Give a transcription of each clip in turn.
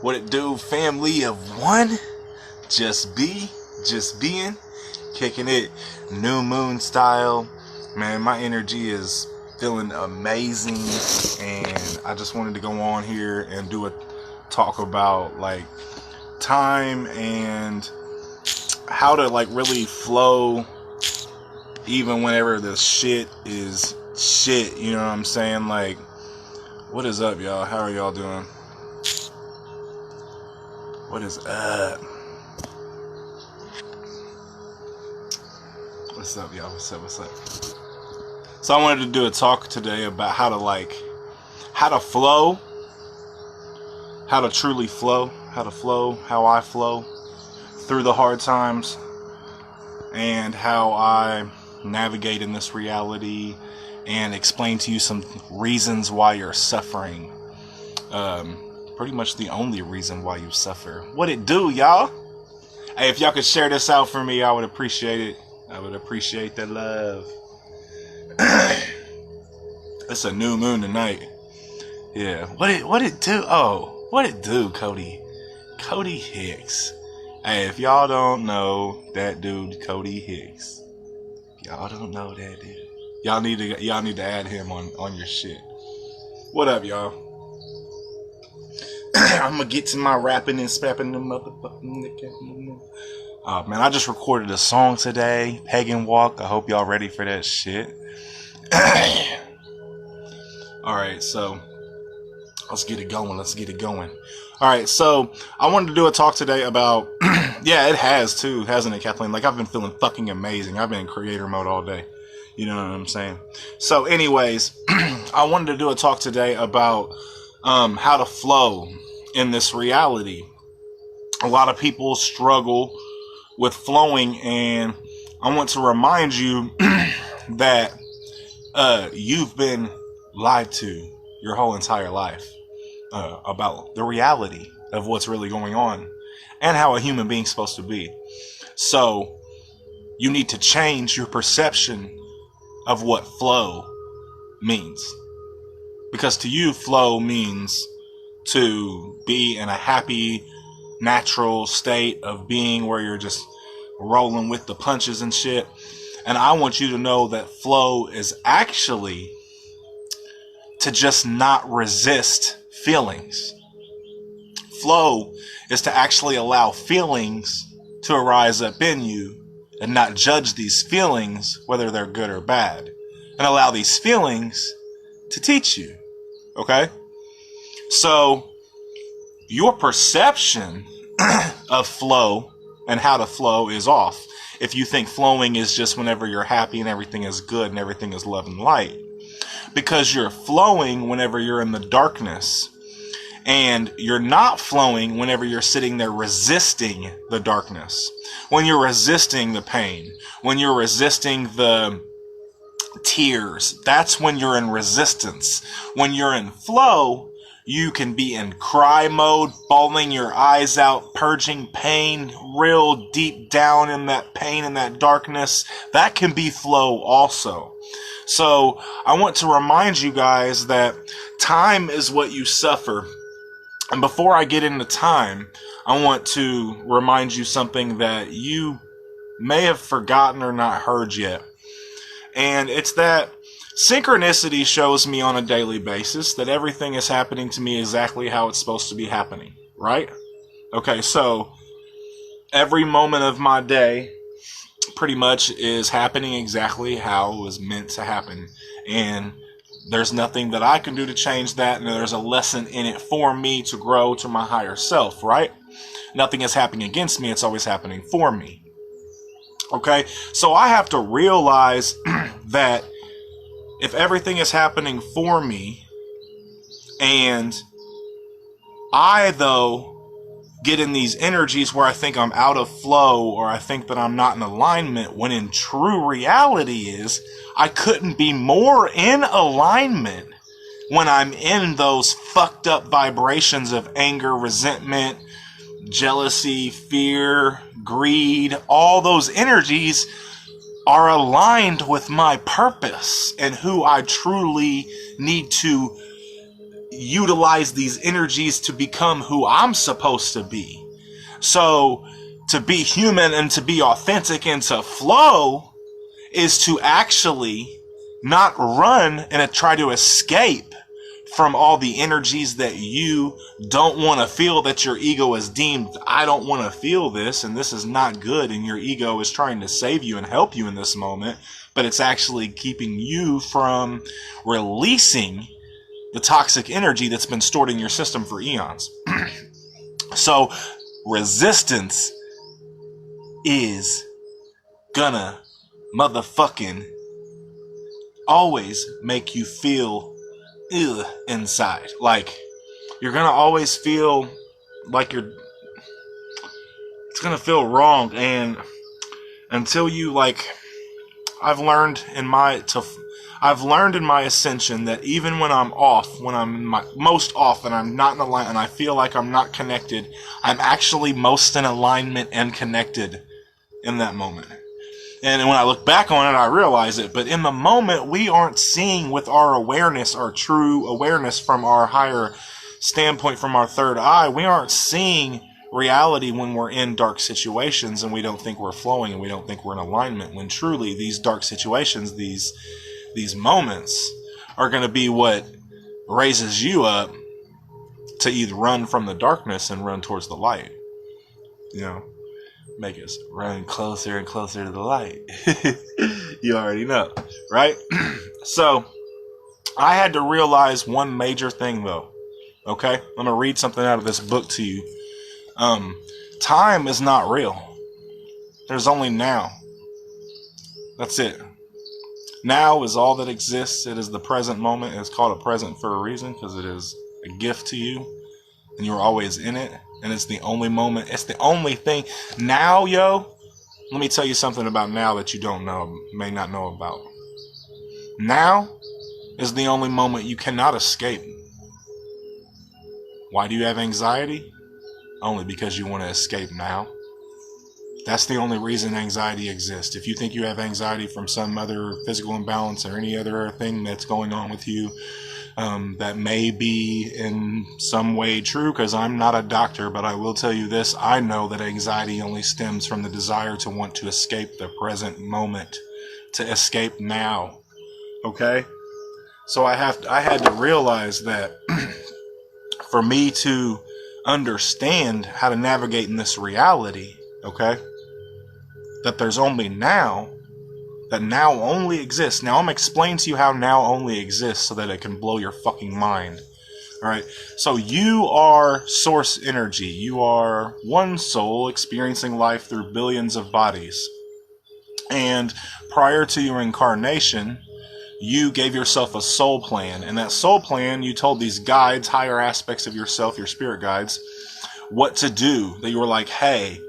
What it do, family of one? Just being, kicking it new moon style. Man, my energy is feeling amazing, and I just wanted to go on here and do a talk about like time and how to like really flow even whenever the shit is shit, you know what I'm saying? Like, what is up, y'all? How are y'all doing? What is up? What's up, y'all? What's up? So I wanted to do a talk today about how to flow, how to truly flow, how I flow through the hard times, and how I navigate in this reality, and explain to you some reasons why you're suffering. Pretty much the only reason why you suffer. What it do, y'all? Hey, if y'all could share this out for me, I would appreciate it. I would appreciate the love. It's a new moon tonight. Yeah. What it do? Oh, what it do, Cody? Cody Hicks. Hey, if y'all don't know that dude, Cody Hicks. Y'all don't know that dude. Y'all need to add him on your shit. What up, y'all? I'm gonna get to my rapping and spapping the motherfucking. Man, I just recorded a song today, Pagan Walk. I hope y'all ready for that shit. Alright, so let's get it going. Alright, so I wanted to do a talk today about yeah, it has too, hasn't it, Kathleen? Like, I've been feeling fucking amazing. I've been in creator mode all day. You know what I'm saying? So anyways, I wanted to do a talk today about how to flow in this reality. A lot of people struggle with flowing, and I want to remind you that you've been lied to your whole entire life about the reality of what's really going on and how a human being's supposed to be. So you need to change your perception of what flow means, because to you, flow means to be in a happy, natural state of being where you're just rolling with the punches and shit. And I want you to know that flow is actually to just not resist feelings. Flow is to actually allow feelings to arise up in you and not judge these feelings, whether they're good or bad, and allow these feelings to teach you. Okay? So your perception of flow and how to flow is off. If you think flowing is just whenever you're happy and everything is good and everything is love and light, because you're flowing whenever you're in the darkness, and you're not flowing whenever you're sitting there resisting the darkness, when you're resisting the pain, when you're resisting the tears. That's when you're in resistance. When you're in flow, you can be in cry mode, bawling your eyes out, purging pain real deep down in that pain and that darkness. That can be flow also. So I want to remind you guys that time is what you suffer. And before I get into time, I want to remind you something that you may have forgotten or not heard yet. And it's that synchronicity shows me on a daily basis that everything is happening to me exactly how it's supposed to be happening, right? Okay, so every moment of my day pretty much is happening exactly how it was meant to happen. And there's nothing that I can do to change that, and there's a lesson in it for me to grow to my higher self, right? Nothing is happening against me, it's always happening for me. Okay, so I have to realize that if everything is happening for me, and I, though, get in these energies where I think I'm out of flow, or I think that I'm not in alignment, when in true reality is I couldn't be more in alignment when I'm in those fucked up vibrations of anger, resentment, jealousy, fear, greed. All those energies are aligned with my purpose and who I truly need to utilize these energies to become who I'm supposed to be. So to be human and to be authentic and to flow is to actually not run and try to escape from all the energies that you don't want to feel, that your ego has deemed, I don't want to feel this and this is not good, and your ego is trying to save you and help you in this moment, but it's actually keeping you from releasing the toxic energy that's been stored in your system for eons. So resistance is gonna motherfucking always make you feel ill inside. Like, you're gonna always feel like it's gonna feel wrong. And until you, like, I've learned in my ascension that even when I'm off, when I'm in my most off and I'm not in alignment and I feel like I'm not connected, I'm actually most in alignment and connected in that moment. And when I look back on it, I realize it. But in the moment, we aren't seeing with our awareness, our true awareness from our higher standpoint, from our third eye. We aren't seeing reality when we're in dark situations and we don't think we're flowing and we don't think we're in alignment. When truly these dark situations, these moments are going to be what raises you up to either run from the darkness and run towards the light. You know, make us run closer and closer to the light. You already know, right? So I had to realize one major thing though. Okay, I'm going to read something out of this book to you. Time is not real. There's only now. That's it. Now is all that exists. It is the present moment. It's called a present for a reason, because it is a gift to you and you're always in it. And it's the only moment. It's the only thing. Now, yo, let me tell you something about now that you don't know, may not know about. Now is the only moment you cannot escape. Why do you have anxiety? Only because you want to escape now. That's the only reason anxiety exists. If you think you have anxiety from some other physical imbalance or any other thing that's going on with you, that may be in some way true, because I'm not a doctor, but I will tell you this. I know that anxiety only stems from the desire to want to escape the present moment, to escape now. Okay? So I had to realize that for me to understand how to navigate in this reality, okay, that there's only now, that now only exists. Now I'm explaining to you how now only exists so that it can blow your fucking mind. Alright, so you are source energy. You are one soul experiencing life through billions of bodies. And prior to your incarnation, you gave yourself a soul plan. And that soul plan, you told these guides, higher aspects of yourself, your spirit guides, what to do. That you were like, hey,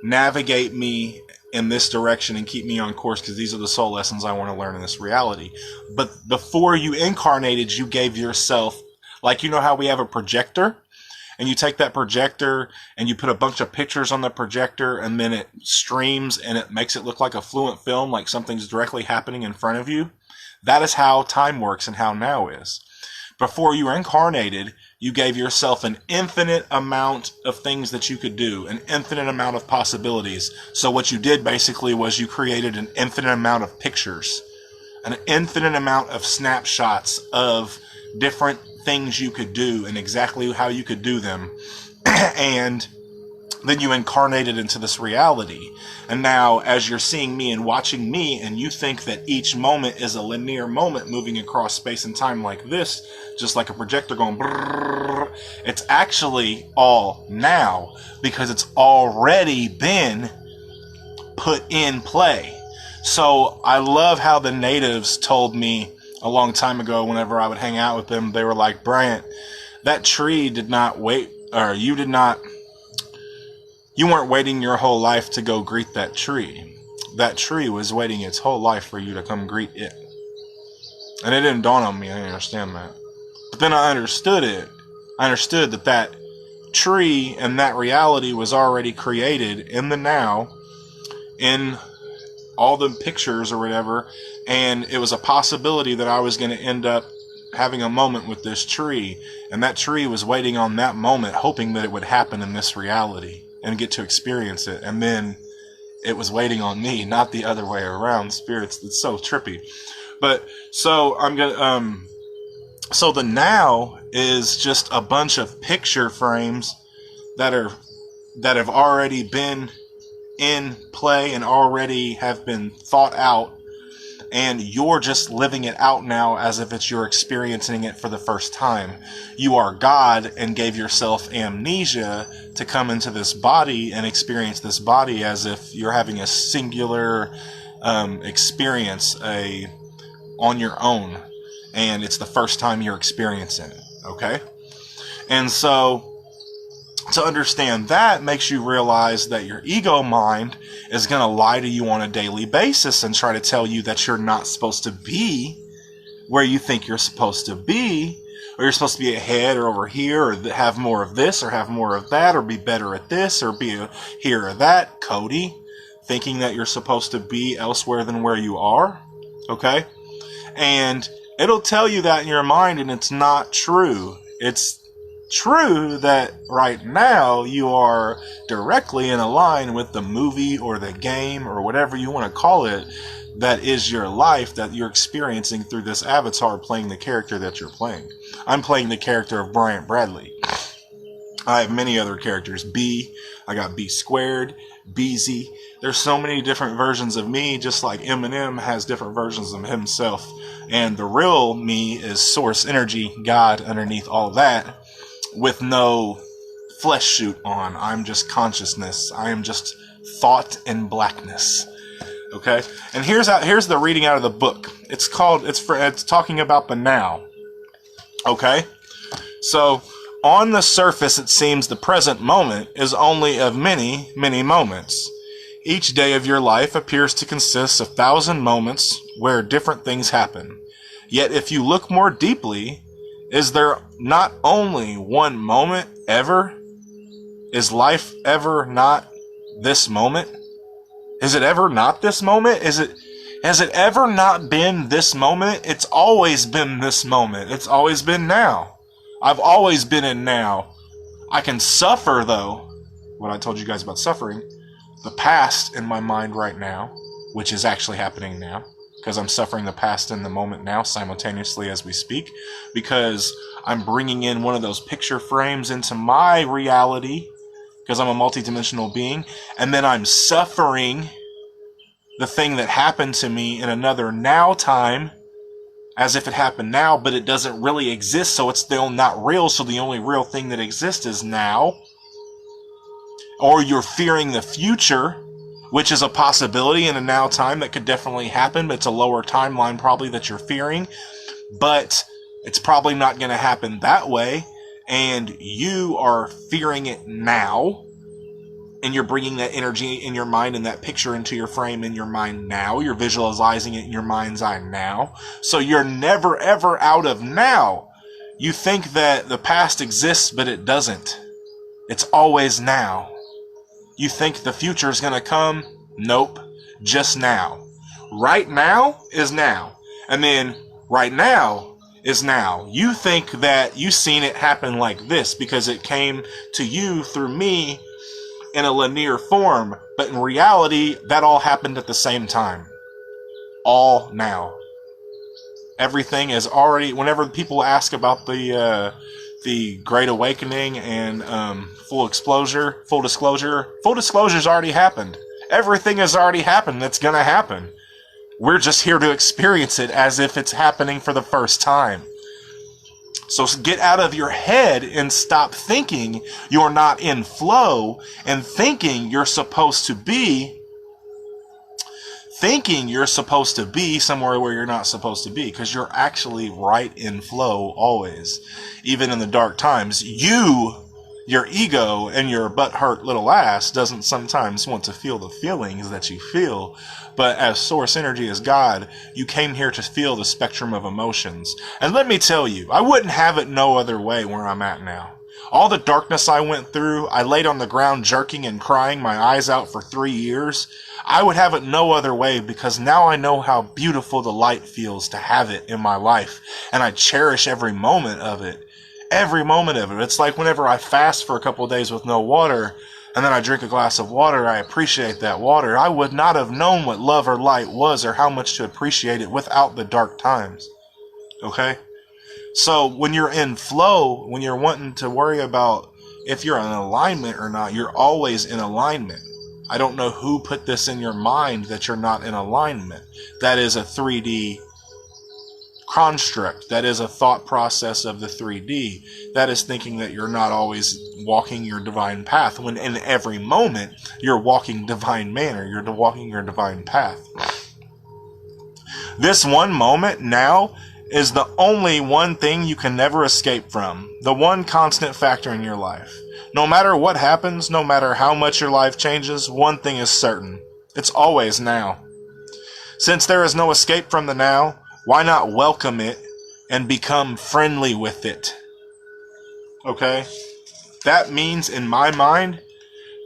navigate me in this direction and keep me on course, because these are the soul lessons I want to learn in this reality. But before you incarnated, you gave yourself, like, you know how we have a projector, and you take that projector and you put a bunch of pictures on the projector, and then it streams and it makes it look like a fluent film, like something's directly happening in front of you. That is how time works and how now is. Before you were incarnated, you gave yourself an infinite amount of things that you could do, an infinite amount of possibilities. So what you did basically was you created an infinite amount of pictures, an infinite amount of snapshots of different things you could do and exactly how you could do them. And then you incarnated into this reality. And now, as you're seeing me and watching me, and you think that each moment is a linear moment moving across space and time like this, just like a projector going brrrr, it's actually all now, because it's already been put in play. So I love how the natives told me a long time ago, whenever I would hang out with them, they were like, Bryant, that tree did not wait, or you weren't waiting your whole life to go greet that tree. That tree was waiting its whole life for you to come greet it. And it didn't dawn on me. I didn't understand that. But then I understood it. I understood that that tree and that reality was already created in the now, in all the pictures or whatever. And it was a possibility that I was going to end up having a moment with this tree, and that tree was waiting on that moment, hoping that it would happen in this reality and get to experience it. And then it was waiting on me, not the other way around. Spirits, it's so trippy. But so I'm gonna so the now is just a bunch of picture frames that have already been in play and already have been thought out, and you're just living it out now as if you're experiencing it for the first time. You are God and gave yourself amnesia to come into this body and experience this body as if you're having a singular experience on your own, and it's the first time you're experiencing it, okay? And so to understand that makes you realize that your ego mind is going to lie to you on a daily basis and try to tell you that you're not supposed to be where you think you're supposed to be, or you're supposed to be ahead or over here, or have more of this or have more of that, or be better at this or be here or that. Cody, thinking that you're supposed to be elsewhere than where you are, okay? And it'll tell you that in your mind, and it's not true. It's true that right now you are directly in a line with the movie or the game or whatever you want to call it that is your life, that you're experiencing through this avatar playing the character that you're playing. I'm playing the character of Bryant Bradley. I have many other characters. I got B squared, BZ. There's so many different versions of me, just like Eminem has different versions of himself. And the real me is source energy, God underneath all that, with no flesh suit on. I'm just consciousness. I am just thought in blackness. Okay? And here's the reading out of the book. It's talking about the now. Okay? So, on the surface, it seems the present moment is only of many, many moments. Each day of your life appears to consist of 1,000 moments where different things happen. Yet if you look more deeply, is there not only one moment ever? Is life ever not this moment? Is it ever not this moment? Has it ever not been this moment? It's always been this moment. It's always been now. I've always been in now. I can suffer, though, what I told you guys about suffering, the past in my mind right now, which is actually happening now, because I'm suffering the past and the moment now simultaneously as we speak, because I'm bringing in one of those picture frames into my reality, because I'm a multidimensional being, and then I'm suffering the thing that happened to me in another now time, as if it happened now, but it doesn't really exist, so it's still not real, so the only real thing that exists is now. Or you're fearing the future, which is a possibility in a now time that could definitely happen, but it's a lower timeline probably that you're fearing, but it's probably not going to happen that way, and you are fearing it now, and you're bringing that energy in your mind and that picture into your frame in your mind now. You're visualizing it in your mind's eye now. So you're never ever out of now. You think that the past exists, but it doesn't. It's always now. You think the future is going to come? Nope. Just now. Right now is now. And then right now is now. You think that you've seen it happen like this because it came to you through me in a linear form, but in reality, that all happened at the same time. All now. Everything is already, whenever people ask about the Great Awakening and full disclosure's already happened. Everything has already happened that's gonna happen. We're just here to experience it as if it's happening for the first time. So get out of your head and stop thinking you're not in flow and thinking you're supposed to be somewhere where you're not supposed to be, because you're actually right in flow always. Even in the dark times, your ego and your butthurt little ass doesn't sometimes want to feel the feelings that you feel, but as source energy, as God, you came here to feel the spectrum of emotions. And let me tell you, I wouldn't have it no other way where I'm at now. All the darkness I went through, I laid on the ground jerking and crying my eyes out for 3 years. I would have it no other way, because now I know how beautiful the light feels to have it in my life, and I cherish every moment of it. Every moment of it. It's like whenever I fast for a couple of days with no water, and then I drink a glass of water, I appreciate that water. I would not have known what love or light was, or how much to appreciate it without the dark times. Okay? So when you're in flow, when you're wanting to worry about if you're in alignment or not, you're always in alignment. I don't know who put this in your mind that you're not in alignment. That is a 3D construct. That is a thought process of the 3D. That is thinking that you're not always walking your divine path, when in every moment you're walking divine manner. You're walking your divine path. This one moment now is the only one thing you can never escape from. The one constant factor in your life. No matter what happens, no matter how much your life changes, one thing is certain. It's always now. Since there is no escape from the now, why not welcome it and become friendly with it? Okay? That means, in my mind,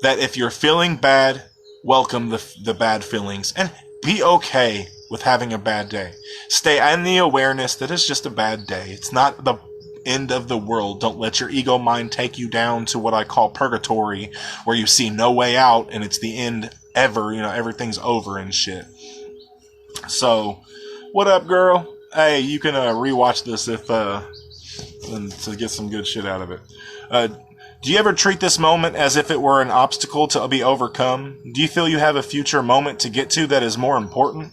that if you're feeling bad, welcome the bad feelings and be okay with having a bad day. Stay in the awareness that it's just a bad day. It's not the end of the world. Don't let your ego mind take you down to what I call purgatory, where you see no way out and it's the end ever. You know, everything's over and shit. So, what up, girl? Hey, you can rewatch this if to get some good shit out of it. Do you ever treat this moment as if it were an obstacle to be overcome? Do you feel you have a future moment to get to that is more important?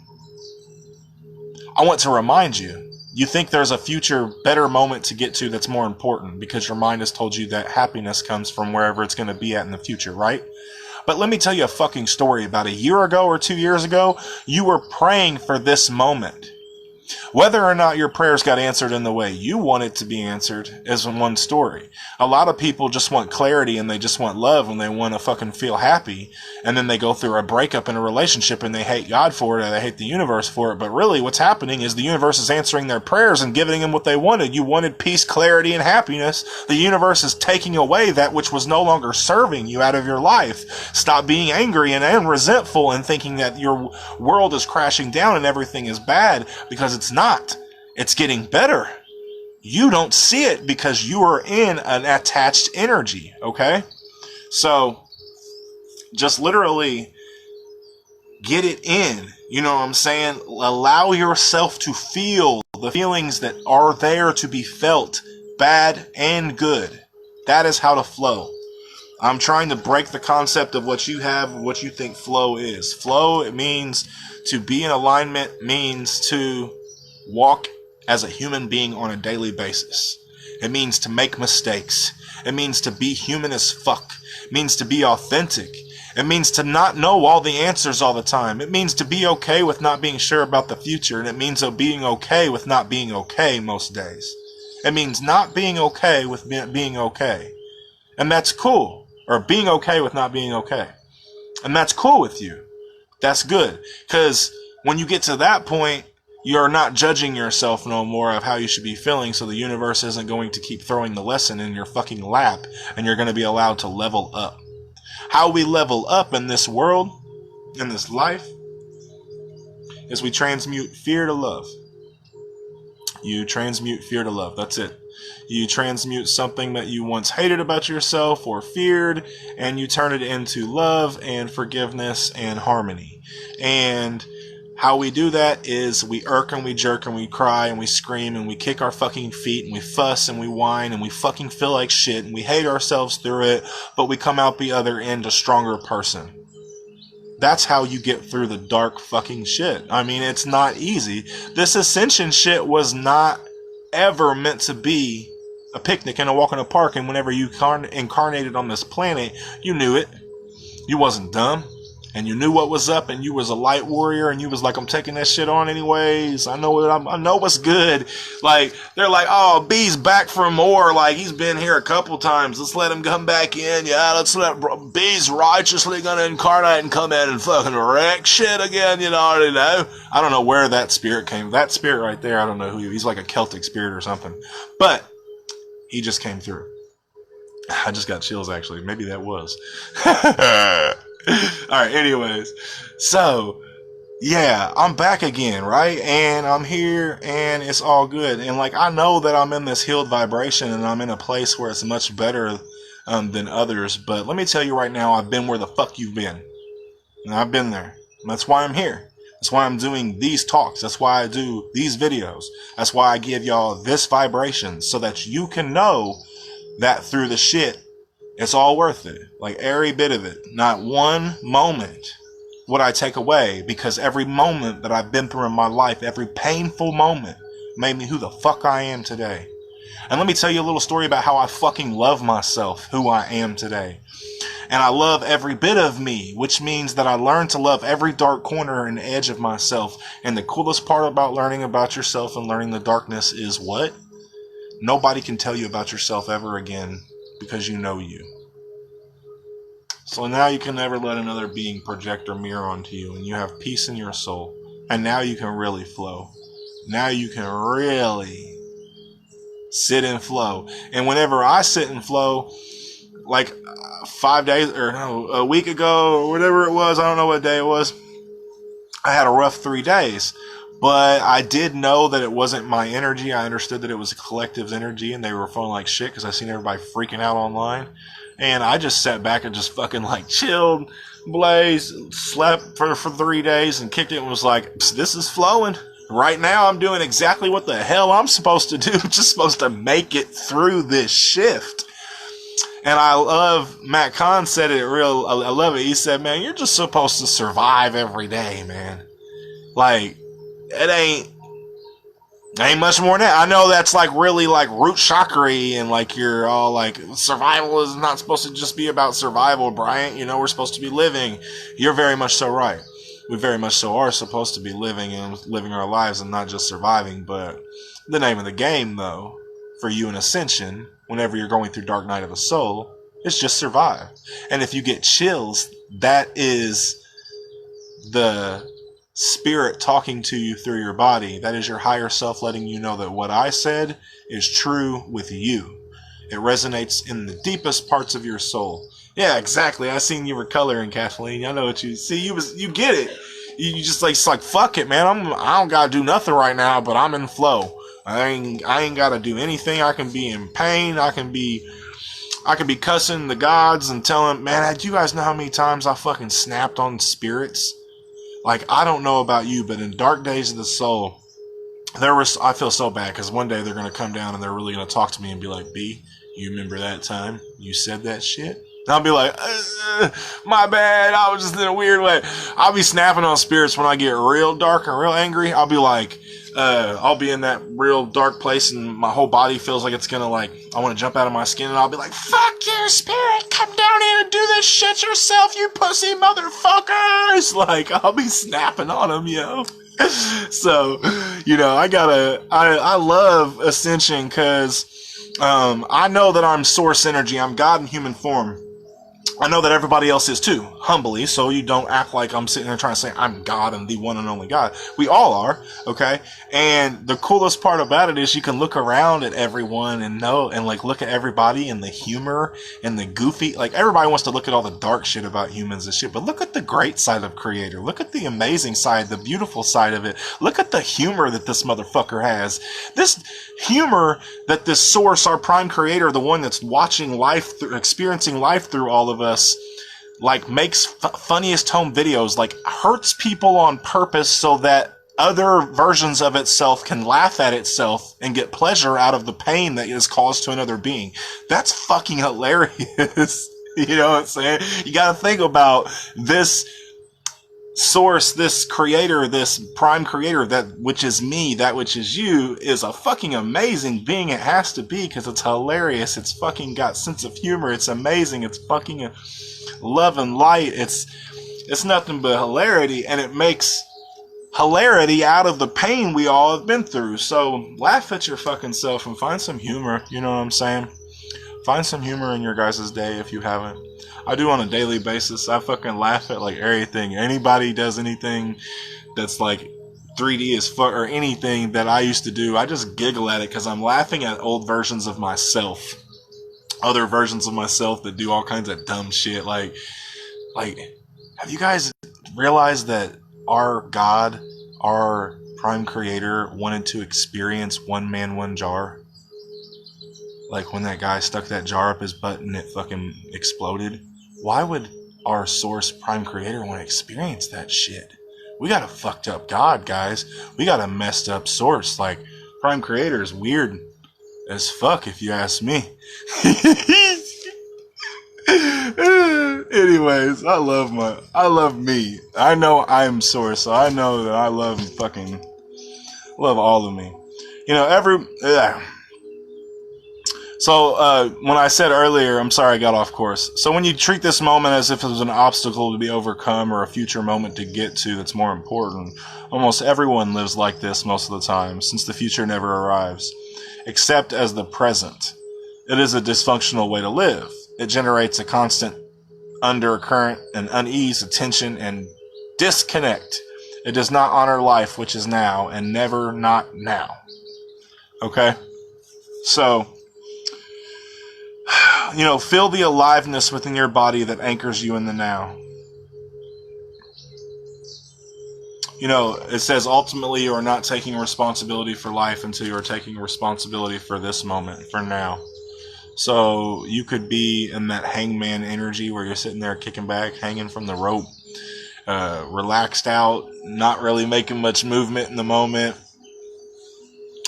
I want to remind you, you think there's a future, better moment to get to that's more important, because your mind has told you that happiness comes from wherever it's going to be at in the future, right? But let me tell you a fucking story. About a year ago or 2 years ago, you were praying for this moment. Whether or not your prayers got answered in the way you want it to be answered is one story. A lot of people just want clarity and they just want love and they want to fucking feel happy. And then they go through a breakup in a relationship and they hate God for it or they hate the universe for it. But really what's happening is the universe is answering their prayers and giving them what they wanted. You wanted peace, clarity, and happiness. The universe is taking away that which was no longer serving you out of your life. Stop being angry and resentful and thinking that your world is crashing down and everything is bad, because it's not. It's getting better. You don't see it because you are in an attached energy, okay? So, just literally get it in. You know what I'm saying? Allow yourself to feel the feelings that are there to be felt, bad and good. That is how to flow. I'm trying to break the concept of what you have, what you think flow is. Flow, it means to be in alignment, means to walk as a human being on a daily basis. It means to make mistakes. It means to be human as fuck. It means to be authentic. It means to not know all the answers all the time. It means to be okay with not being sure about the future. And it means being okay with not being okay most days. It means not being okay with being okay. And that's cool. Or being okay with not being okay. And that's cool with you. That's good. Because when you get to that point, you're not judging yourself no more of how you should be feeling, so the universe isn't going to keep throwing the lesson in your fucking lap, and you're going to be allowed to level up. How we level up in this world, in this life, is we transmute fear to love. You transmute fear to love. That's it. You transmute something that you once hated about yourself or feared, and you turn it into love and forgiveness and harmony. And how we do that is we irk and we jerk and we cry and we scream and we kick our fucking feet and we fuss and we whine and we fucking feel like shit and we hate ourselves through it, but we come out the other end a stronger person. That's how you get through the dark fucking shit. I mean, it's not easy. This ascension shit was not ever meant to be a picnic and a walk in a park, and whenever you incarnated on this planet, you knew it. You wasn't dumb. And you knew what was up, and you was a light warrior, and you was like, I'm taking that shit on anyways. I know what's good. Like, they're like, oh, B's back for more. Like, he's been here a couple times. Let's let him come back in. Yeah, let's let B's righteously gonna incarnate and come in and fucking wreck shit again. You already know. I don't know where that spirit came. That spirit right there, I don't know who he's like a Celtic spirit or something. But he just came through. I just got chills, actually. Maybe that was. Alright, anyways. So, yeah, I'm back again, right? And I'm here, and it's all good. And, like, I know that I'm in this healed vibration, and I'm in a place where it's much better than others. But let me tell you right now, I've been where the fuck you've been. And I've been there. And that's why I'm here. That's why I'm doing these talks. That's why I do these videos. That's why I give y'all this vibration, so that you can know that through the shit, it's all worth it. Like, every bit of it. Not one moment would I take away, because every moment that I've been through in my life, every painful moment, made me who the fuck I am today. And let me tell you a little story about how I fucking love myself, who I am today. And I love every bit of me, which means that I learned to love every dark corner and edge of myself. And the coolest part about learning about yourself and learning the darkness is what? Nobody can tell you about yourself ever again, because you know you. So now you can never let another being project or mirror onto you, and you have peace in your soul. And now you can really flow. Now you can really sit and flow. And whenever I sit and flow, like 5 days, or no, a week ago, or whatever it was, I don't know what day it was, I had a rough 3 days. But I did know that it wasn't my energy. I understood that it was a collective's energy, and they were feeling like shit because I seen everybody freaking out online. And I just sat back and just fucking like chilled, blazed, slept for 3 days and kicked it and was like, this is flowing. Right now I'm doing exactly what the hell I'm supposed to do. I'm just supposed to make it through this shift. And I love, Matt Kahn said it real, I love it. He said, man, you're just supposed to survive every day, man. Like, it ain't much more than that. I know that's like really like root chakra-y, and like you're all like, survival is not supposed to just be about survival, Bryant. You know, we're supposed to be living. You're very much so right. We very much so are supposed to be living and living our lives and not just surviving. But the name of the game, though, for you in Ascension, whenever you're going through Dark Night of the Soul, is just survive. And if you get chills, that is the spirit talking to you through your body. That is your higher self letting you know that what I said is true with you. It resonates in the deepest parts of your soul. Yeah, exactly. I seen you were coloring, Kathleen. I know what you see. You get it. You just like, it's like, fuck it, man. I don't gotta do nothing right now, but I'm in flow. I ain't gotta do anything. I can be in pain. I can be cussing the gods and telling, man, do you guys know how many times I fucking snapped on spirits? Like, I don't know about you, but in Dark Days of the Soul, I feel so bad, because one day they're going to come down and they're really going to talk to me and be like, B, you remember that time you said that shit? And I'll be like, my bad, I was just in a weird way. I'll be snapping on spirits when I get real dark and real angry. I'll be like, I'll be in that real dark place and my whole body feels like it's gonna, like, I want to jump out of my skin, and I'll be like, fuck you, spirit, come down here and do this shit yourself, you pussy motherfuckers. Like, I'll be snapping on them, yo. So, you know, I love Ascension, because I know that I'm source energy. I'm God in human form. I know that everybody else is too, humbly, so you don't act like I'm sitting there trying to say I'm God and the one and only God. We all are, okay? And the coolest part about it is you can look around at everyone and know, and like look at everybody and the humor and the goofy, like everybody wants to look at all the dark shit about humans and shit, but look at the great side of Creator. Look at the amazing side, the beautiful side of it. Look at the humor that this motherfucker has. This humor that this source, our prime creator, the one that's watching life, experiencing life through all of us, like makes funniest home videos, like hurts people on purpose so that other versions of itself can laugh at itself and get pleasure out of the pain that is caused to another being. That's fucking hilarious. You know what I'm saying? You gotta think about this source, this creator, this prime creator, that which is me, that which is you, is a fucking amazing being. It has to be, because it's hilarious. It's fucking got sense of humor. It's amazing. It's fucking love and light. It's nothing but hilarity, and it makes hilarity out of the pain we all have been through. So laugh at your fucking self and find some humor. You know what I'm saying? Find some humor in your guys' day if you haven't. I do on a daily basis. I fucking laugh at like everything. Anybody does anything that's like 3D as fuck, or anything that I used to do, I just giggle at it because I'm laughing at old versions of myself. other versions of myself that do all kinds of dumb shit. Like, have you guys realized that our God, our prime creator, wanted to experience one man, one jar? Like when that guy stuck that jar up his butt and it fucking exploded. Why would our source prime creator want to experience that shit? We got a fucked up God, guys. We got a messed up source. Like, prime creator is weird as fuck, if you ask me. Anyways, I love me. I know I'm source, so I know that I love all of me. You know, So, when I said earlier, I'm sorry I got off course. So when you treat this moment as if it was an obstacle to be overcome or a future moment to get to that's more important, almost everyone lives like this most of the time, since the future never arrives, except as the present. It is a dysfunctional way to live. It generates a constant undercurrent and unease, attention, and disconnect. It does not honor life, which is now, and never not now. Okay? So, you know, feel the aliveness within your body that anchors you in the now. You know, it says ultimately you are not taking responsibility for life until you are taking responsibility for this moment, for now. So you could be in that hangman energy where you're sitting there kicking back, hanging from the rope, relaxed out, not really making much movement in the moment.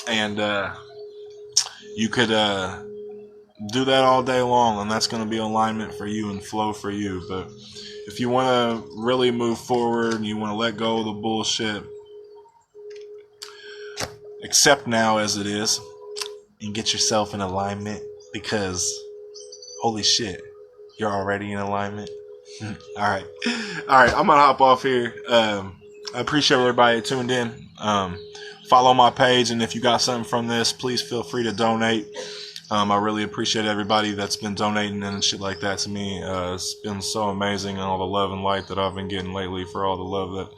And you could do that all day long, and that's going to be alignment for you and flow for you. But if you want to really move forward and you want to let go of the bullshit, accept now as it is and get yourself in alignment, because holy shit, you're already in alignment. Alright, I'm gonna hop off here. I appreciate everybody tuned in. Follow my page, and if you got something from this, please feel free to donate. I really appreciate everybody that's been donating and shit like that to me. It's been so amazing, and all the love and light that I've been getting lately, for all the love that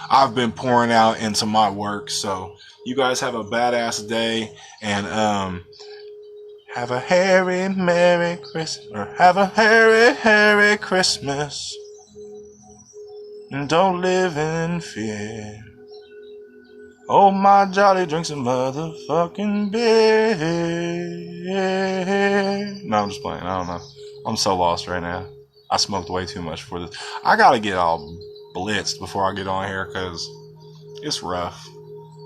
I've been pouring out into my work. So you guys have a badass day, and have a hairy Merry Christmas, or have a hairy Christmas, and don't live in fear. Oh, my jolly drinks a motherfucking beer. No, I'm just playing. I don't know. I'm so lost right now. I smoked way too much for this. I gotta get all blitzed before I get on here, because it's rough.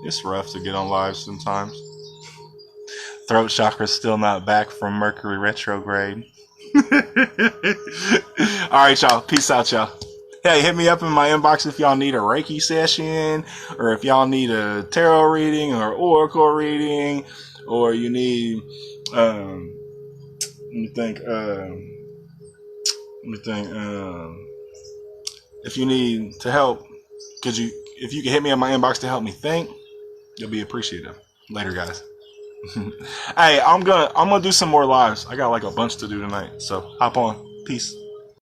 It's rough to get on live sometimes. Throat chakra's still not back from Mercury retrograde. Alright, y'all. Peace out, y'all. Hey, hit me up in my inbox if y'all need a Reiki session, or if y'all need a tarot reading or oracle reading, or you need, let me think, if you need to help, if you can hit me in my inbox to help me think, you'll be appreciative. Later, guys. Hey, I'm gonna do some more lives. I got like a bunch to do tonight, so hop on. Peace.